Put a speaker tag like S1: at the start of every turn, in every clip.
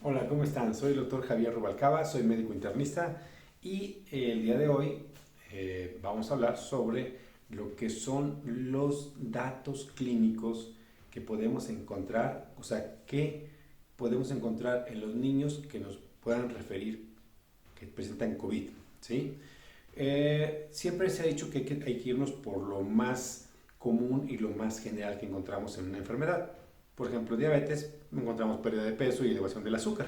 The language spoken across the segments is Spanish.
S1: Hola, ¿cómo están? Soy el doctor Javier Rubalcaba, soy médico internista y el día de hoy vamos a hablar sobre lo que son los datos clínicos que podemos encontrar, o sea, que podemos encontrar en los niños que nos puedan referir que presentan COVID, ¿sí? Siempre se ha dicho que hay que irnos por lo más común y lo más general que encontramos en una enfermedad. Por ejemplo, diabetes, encontramos pérdida de peso y elevación del azúcar.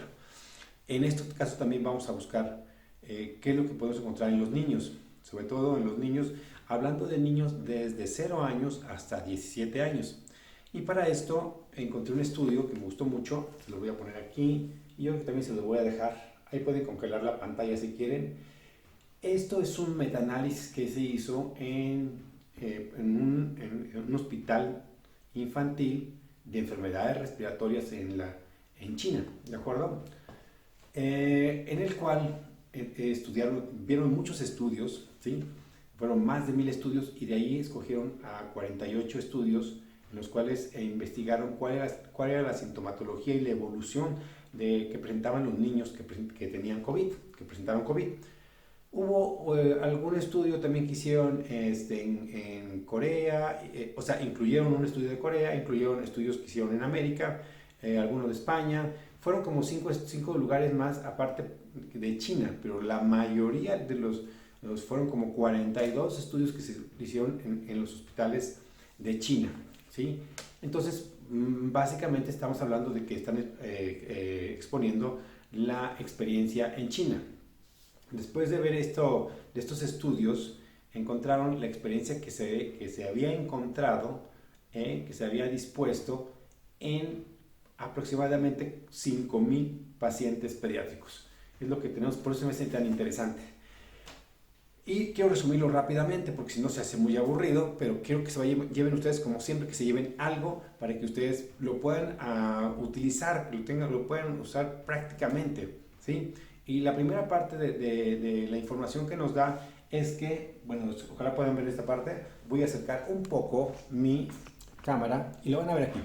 S1: En este caso también vamos a buscar qué es lo que podemos encontrar en los niños, sobre todo en los niños, hablando de niños desde 0 años hasta 17 años. Y para esto encontré un estudio que me gustó mucho, se lo voy a poner aquí y yo también se lo voy a dejar. Ahí pueden congelar la pantalla si quieren. Esto es un metaanálisis que se hizo en un hospital infantil de enfermedades respiratorias en China, ¿de acuerdo? En el cual vieron muchos estudios, ¿sí? Fueron más de 1000 estudios y de ahí escogieron a 48 estudios en los cuales investigaron cuál era la sintomatología y la evolución que presentaban los niños que tenían COVID, que presentaban COVID. Hubo algún estudio también que hicieron en Corea, o sea, incluyeron un estudio de Corea, incluyeron estudios que hicieron en América, algunos de España, fueron como cinco lugares más aparte de China, pero la mayoría de los fueron como 42 estudios que se hicieron en los hospitales de China, ¿sí? Entonces, básicamente estamos hablando de que están exponiendo la experiencia en China. Después de ver de estos estudios, encontraron la experiencia que se había encontrado, que se había dispuesto en aproximadamente 5000 pacientes pediátricos. Es lo que tenemos, por eso me hace tan interesante. Y quiero resumirlo rápidamente porque si no se hace muy aburrido, pero quiero que lleven ustedes como siempre, que se lleven algo para que ustedes lo puedan utilizar, lo puedan usar prácticamente, ¿sí? Y la primera parte de la información que nos da es que, bueno, ojalá puedan ver esta parte, voy a acercar un poco mi cámara y lo van a ver aquí,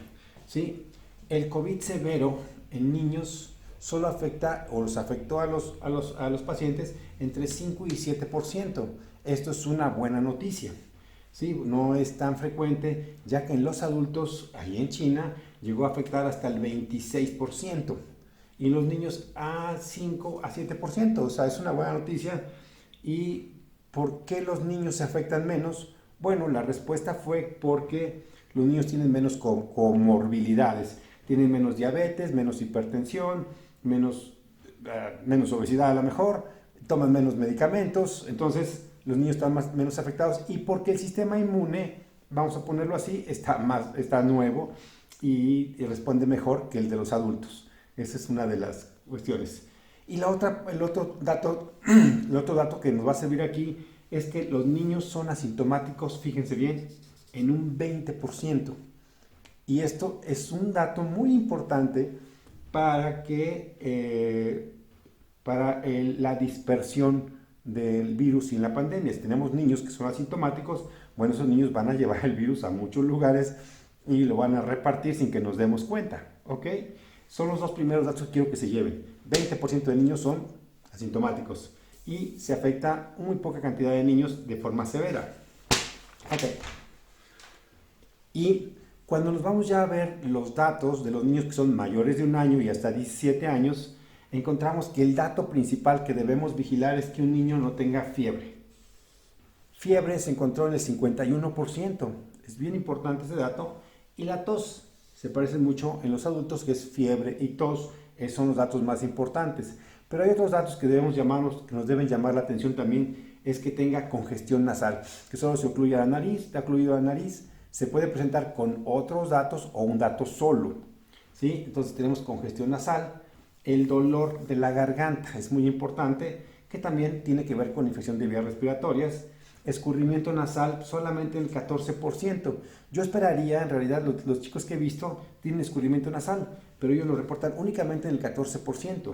S1: ¿sí? El COVID severo en niños solo afecta o los afectó a los pacientes entre 5 y 7%. Esto es una buena noticia, ¿sí? No es tan frecuente, ya que en los adultos, ahí en China, llegó a afectar hasta el 26%. Y los niños a 5 a 7%, o sea, es una buena noticia. ¿Y por qué los niños se afectan menos? Bueno, la respuesta fue porque los niños tienen menos comorbilidades, tienen menos diabetes, menos hipertensión, menos obesidad a lo mejor, toman menos medicamentos, entonces los niños están menos afectados y porque el sistema inmune, vamos a ponerlo así, está nuevo y responde mejor que el de los adultos. Esa es una de las cuestiones. Y el otro dato que nos va a servir aquí es que los niños son asintomáticos, fíjense bien, en un 20%. Y esto es un dato muy importante para la dispersión del virus y en la pandemia. Si tenemos niños que son asintomáticos, bueno, esos niños van a llevar el virus a muchos lugares y lo van a repartir sin que nos demos cuenta, ¿ok? Son los dos primeros datos que quiero que se lleven. 20% de niños son asintomáticos y se afecta muy poca cantidad de niños de forma severa. Ok. Y cuando nos vamos ya a ver los datos de los niños que son mayores de 1 año y hasta 17 años, encontramos que el dato principal que debemos vigilar es que un niño no tenga fiebre. Fiebre se encontró en el 51%. Es bien importante ese dato. Y la tos se parece mucho en los adultos, que es fiebre y tos, son los datos más importantes. Pero hay otros datos que que nos deben llamar la atención también, es que tenga congestión nasal, que solo se ocluya la nariz, está ocluido la nariz, se puede presentar con otros datos o un dato solo, ¿sí? Entonces tenemos congestión nasal, el dolor de la garganta es muy importante, que también tiene que ver con infección de vías respiratorias, escurrimiento nasal solamente el 14%. Yo esperaría, en realidad, los chicos que he visto tienen escurrimiento nasal, pero ellos lo reportan únicamente en el 14%.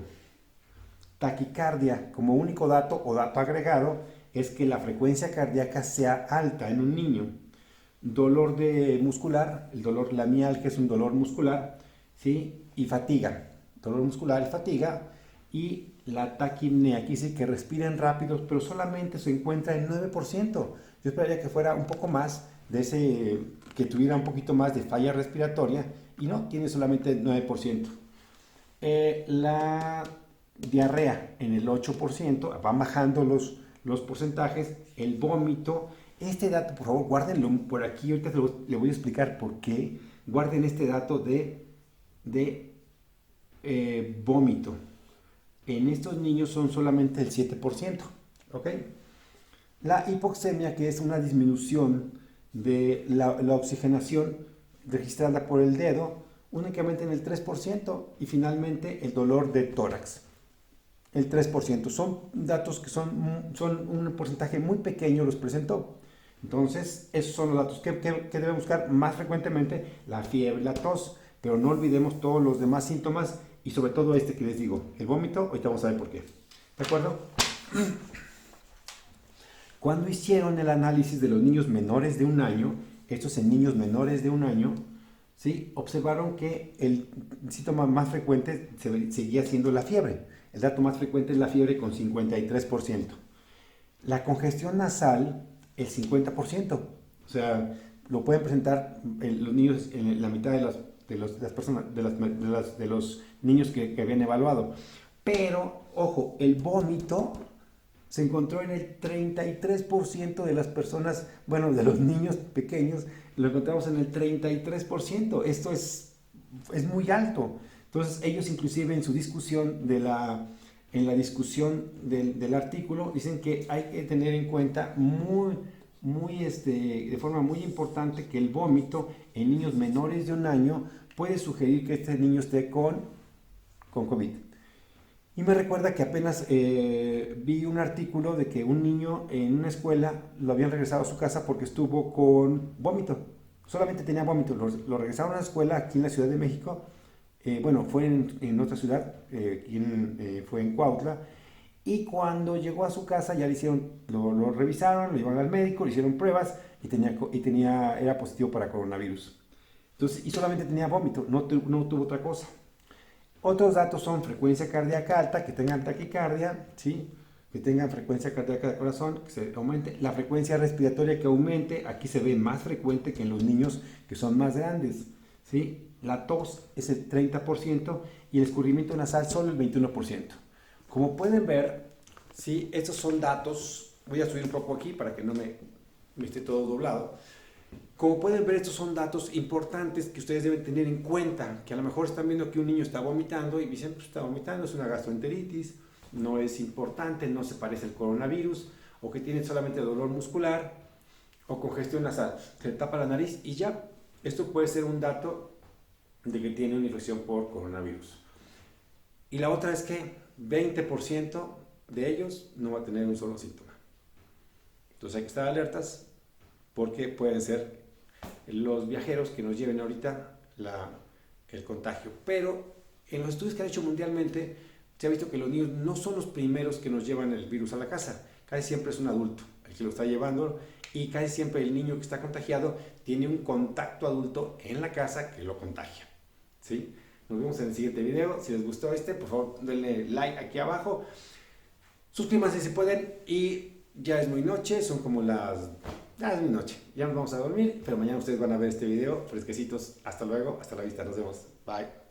S1: Taquicardia, como único dato o dato agregado, es que la frecuencia cardíaca sea alta en un niño. Dolor muscular, el dolor, la mialgia es un dolor muscular, ¿sí? Y fatiga. dolor muscular y fatiga, y la taquipnea, que dice que respiren rápido, pero solamente se encuentra en 9%. Yo esperaría que fuera un poco más de ese, que tuviera un poquito más de falla respiratoria, y no, tiene solamente 9%. La diarrea en el 8%, van bajando los porcentajes, el vómito. Este dato, por favor, guárdenlo por aquí, ahorita le voy a explicar por qué. Guarden este dato de vómito. En estos niños son solamente el 7%. ¿Ok? La hipoxemia, que es una disminución de la oxigenación registrada por el dedo, únicamente en el 3%. Y finalmente el dolor de tórax, el 3%. Son datos que son un porcentaje muy pequeño, los presentó. Entonces, esos son los datos que debe buscar más frecuentemente: la fiebre, la tos, pero no olvidemos todos los demás síntomas, y sobre todo este que les digo, el vómito. Ahorita vamos a ver por qué. ¿De acuerdo? Cuando hicieron el análisis de los niños menores de un año, estos en niños menores de un año, ¿sí?, observaron que el síntoma más frecuente seguía siendo la fiebre. El dato más frecuente es la fiebre, con 53%. La congestión nasal, el 50%. O sea, lo pueden presentar los niños en la mitad de los niños que habían evaluado. Pero, ojo, el vómito se encontró en el 33% de las personas, bueno, de los niños pequeños, lo encontramos en el 33%. Esto es muy alto. Entonces, ellos inclusive en su discusión en la discusión del artículo, dicen que hay que tener en cuenta de forma muy importante, que el vómito en niños menores de un año puede sugerir que este niño esté con COVID. Y me recuerda que apenas vi un artículo de que un niño en una escuela lo habían regresado a su casa porque estuvo con vómito. Solamente tenía vómito. Lo regresaron a la escuela aquí en la Ciudad de México. Bueno, fue en otra ciudad, fue en Cuautla. Y cuando llegó a su casa ya lo revisaron, lo llevaron al médico, le hicieron pruebas y era positivo para coronavirus. Entonces, y solamente tenía vómito, no tuvo otra cosa. Otros datos son frecuencia cardíaca alta, que tengan taquicardia, ¿sí?, que tengan frecuencia cardíaca de corazón, que se aumente. La frecuencia respiratoria que aumente, aquí se ve más frecuente que en los niños que son más grandes, ¿sí? La tos es el 30% y el escurrimiento nasal solo el 21%. Como pueden ver, ¿sí?, estos son datos. Voy a subir un poco aquí para que no me esté todo doblado. Como pueden ver, estos son datos importantes que ustedes deben tener en cuenta, que a lo mejor están viendo que un niño está vomitando y dicen, pues está vomitando, es una gastroenteritis, no es importante, no se parece al coronavirus, o que tiene solamente dolor muscular o congestión nasal, se tapa la nariz y ya. Esto puede ser un dato de que tiene una infección por coronavirus. Y la otra es que 20% de ellos no va a tener un solo síntoma. Entonces hay que estar alertas, porque pueden ser los viajeros que nos lleven ahorita el contagio. Pero en los estudios que han hecho mundialmente, se ha visto que los niños no son los primeros que nos llevan el virus a la casa. Casi siempre es un adulto el que lo está llevando, y casi siempre el niño que está contagiado tiene un contacto adulto en la casa que lo contagia, ¿sí? Nos vemos en el siguiente video. Si les gustó por favor denle like aquí abajo, suscríbanse si pueden, y ya es muy noche, son como ya es muy noche, ya nos vamos a dormir, pero mañana ustedes van a ver este video fresquecitos. Hasta luego, hasta la vista, nos vemos, bye.